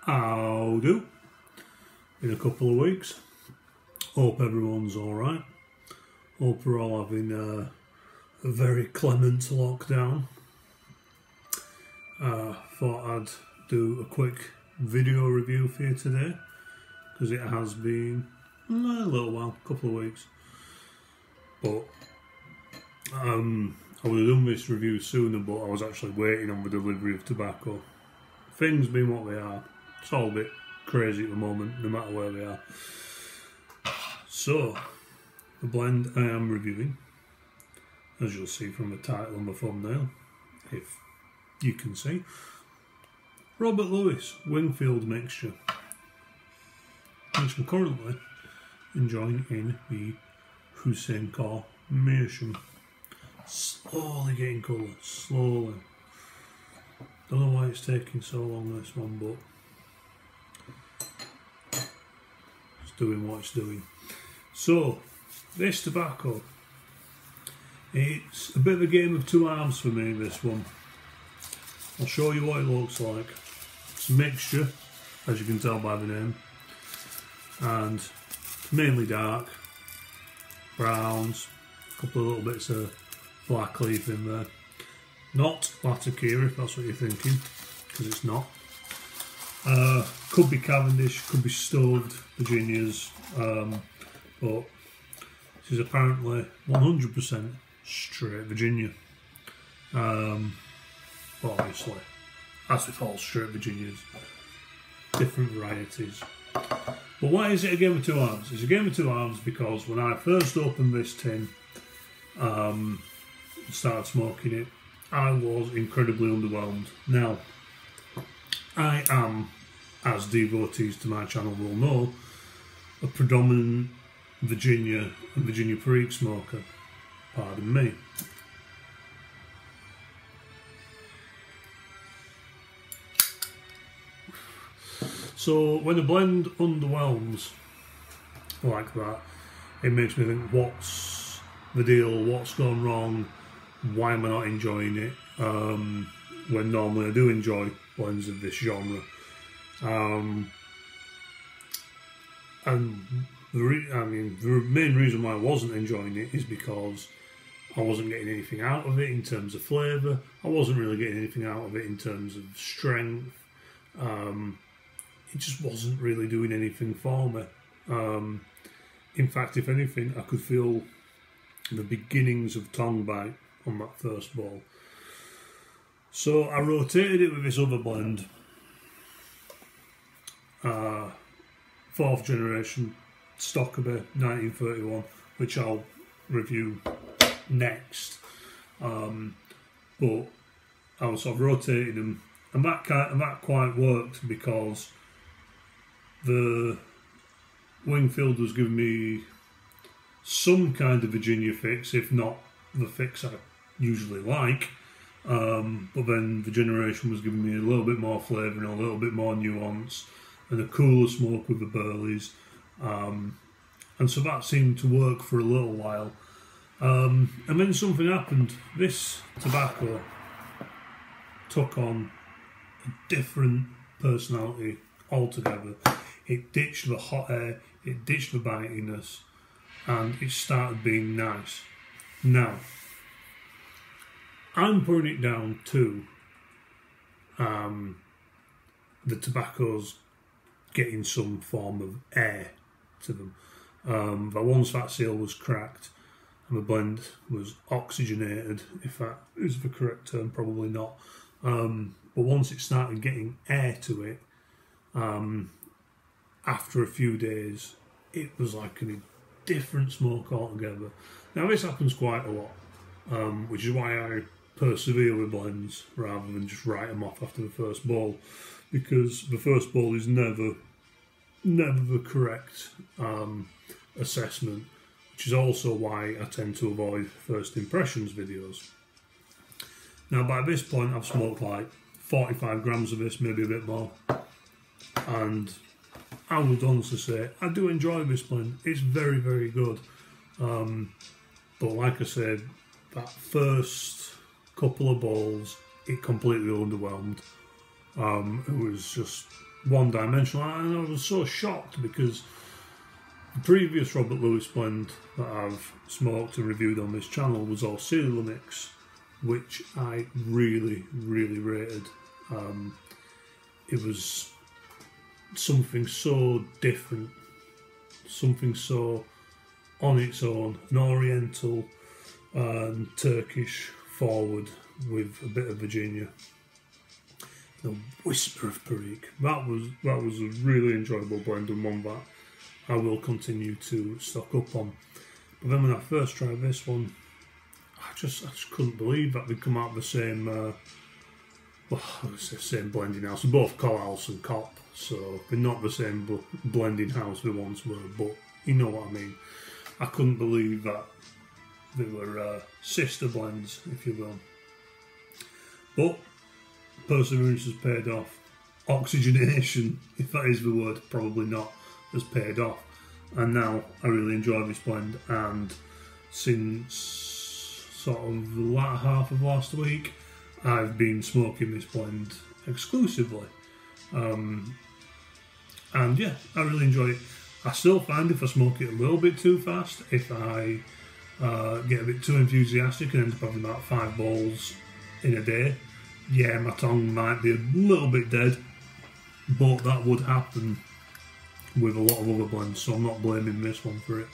How do? In a couple of weeks. Hope everyone's alright. Hope we're all having a very clement lockdown. Thought I'd do a quick video review for you today because it has been a little while, a couple of weeks. But I would have done this review sooner, but I was actually waiting on the delivery of tobacco. Things being what they are, it's all a bit crazy at the moment, no matter where we are. So, the blend I am reviewing, as you'll see from the title and the thumbnail, if you can see, Robert Lewis Wingfield mixture, which I'm currently enjoying in the Hussein Car Meerschaum. Slowly getting colour, slowly. Don't know why it's taking so long, this one, but it's doing what it's doing. So, this tobacco, it's a bit of a game of two arms for me, this one. I'll show you what it looks like. It's a mixture, as you can tell by the name, and mainly dark, browns, a couple of little bits of black leaf in there. Not Latakia, if that's what you're thinking, because it's not. Could be Cavendish, could be Stoved Virginias, but this is apparently 100% straight Virginia. Obviously, as with all straight Virginias, different varieties. But why is it a game of two arms? It's a game of two arms because when I first opened this tin, and started smoking it, I was incredibly underwhelmed. Now, I am, as devotees to my channel will know, a predominant Virginia and Virginia Perique smoker. Pardon me. So when a blend underwhelms like that, it makes me think, what's the deal, what's gone wrong, why am I not enjoying it, when normally I do enjoy blends of this genre. And the main reason why I wasn't enjoying it is because I wasn't getting anything out of it in terms of flavour. I wasn't really getting anything out of it in terms of strength. It just wasn't really doing anything for me. In fact, if anything, I could feel the beginnings of tongue bite on that first ball. So I rotated it with this other blend, 4th generation Stockaby 1931, which I'll review next. But I was sort of rotating them, and that quite worked because the Wingfield was giving me some kind of Virginia fix, if not the fix I usually like. But then the generation was giving me a little bit more flavour and a little bit more nuance and a cooler smoke with the burleys. And so that seemed to work for a little while. And then something happened. This tobacco took on a different personality altogether. It ditched the hot air, it ditched the bitiness, and it started being nice. Now, I'm putting it down to the tobacco's getting some form of air to them. But once that seal was cracked and the blend was oxygenated, if that is the correct term, probably not. But once it started getting air to it, after a few days, it was like a different smoke altogether. Now this happens quite a lot, which is why I persevere with blends rather than just write them off after the first bowl, because the first bowl is never the correct assessment, which is also why I tend to avoid first impressions videos. Now by this point I've smoked like 45 grams of this, maybe a bit more, and I would honestly say I do enjoy this blend. It's very, very good. But like I said, that first couple of bowls, it completely underwhelmed. It was just one-dimensional, and I was so shocked because the previous Robert Lewis blend that I've smoked and reviewed on this channel was all cereal mix, which I really, really rated. It was something so different, something so on its own, an Oriental and Turkish forward with a bit of Virginia, a whisper of Perique. That was a really enjoyable blend, and one that I will continue to stock up on. But then when I first tried this one, I just couldn't believe that they'd come out of the same well, I would say same blending house. They're both Coalhouse and Cop, so they're not the same blending house they once were, but you know what I mean. I couldn't believe that they were sister blends, if you will. But perseverance has paid off. Oxygenation, if that is the word, probably not, has paid off. And now I really enjoy this blend, and since sort of the latter half of last week, I've been smoking this blend exclusively. And yeah, I really enjoy it. I still find if I smoke it a little bit too fast, if I get a bit too enthusiastic and end up having about 5 bowls in a day, yeah, my tongue might be a little bit dead, but that would happen with a lot of other blends, so I'm not blaming this one for it.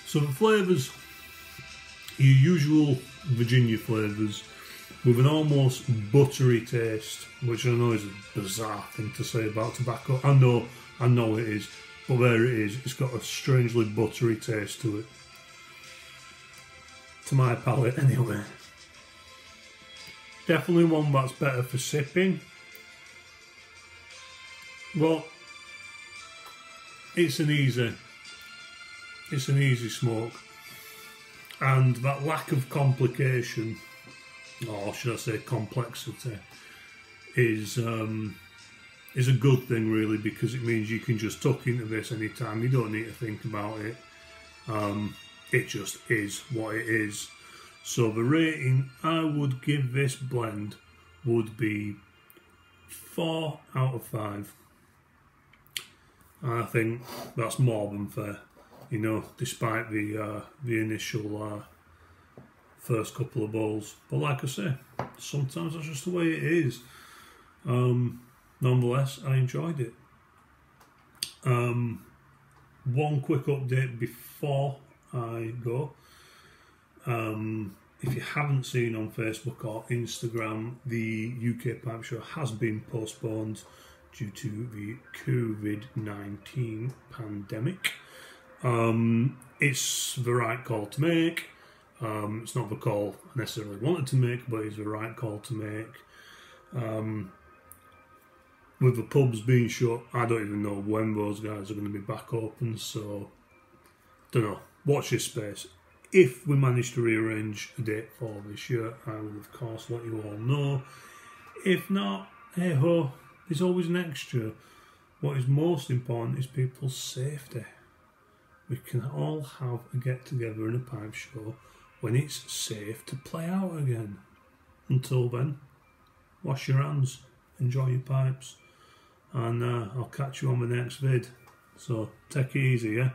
So the flavours, your usual Virginia flavours, with an almost buttery taste, which I know is a bizarre thing to say about tobacco. I know it is, but there it is. It's got a strangely buttery taste to it. To my palate, anyway. Definitely one that's better for sipping. Well, it's an easy smoke, and that lack of complication, or should I say complexity, is a good thing really, because it means you can just tuck into this anytime. You don't need to think about it. It just is what it is. So the rating I would give this blend would be 4 out of 5. And I think that's more than fair. You know, despite the initial first couple of bowls. But like I say, sometimes that's just the way it is. Nonetheless, I enjoyed it. One quick update before I go. If you haven't seen on Facebook or Instagram, the UK Pipe Show has been postponed due to the COVID-19 pandemic. It's the right call to make. It's not the call I necessarily wanted to make, but it's the right call to make. With the pubs being shut, I don't even know when those guys are going to be back open, so don't know. Watch this space. If we manage to rearrange a date for this year, I will of course let you all know. If not, hey ho, there's always next year. What is most important is people's safety. We can all have a get together in a pipe show when it's safe to play out again. Until then, wash your hands, enjoy your pipes, and I'll catch you on the next vid. So take it easy, yeah?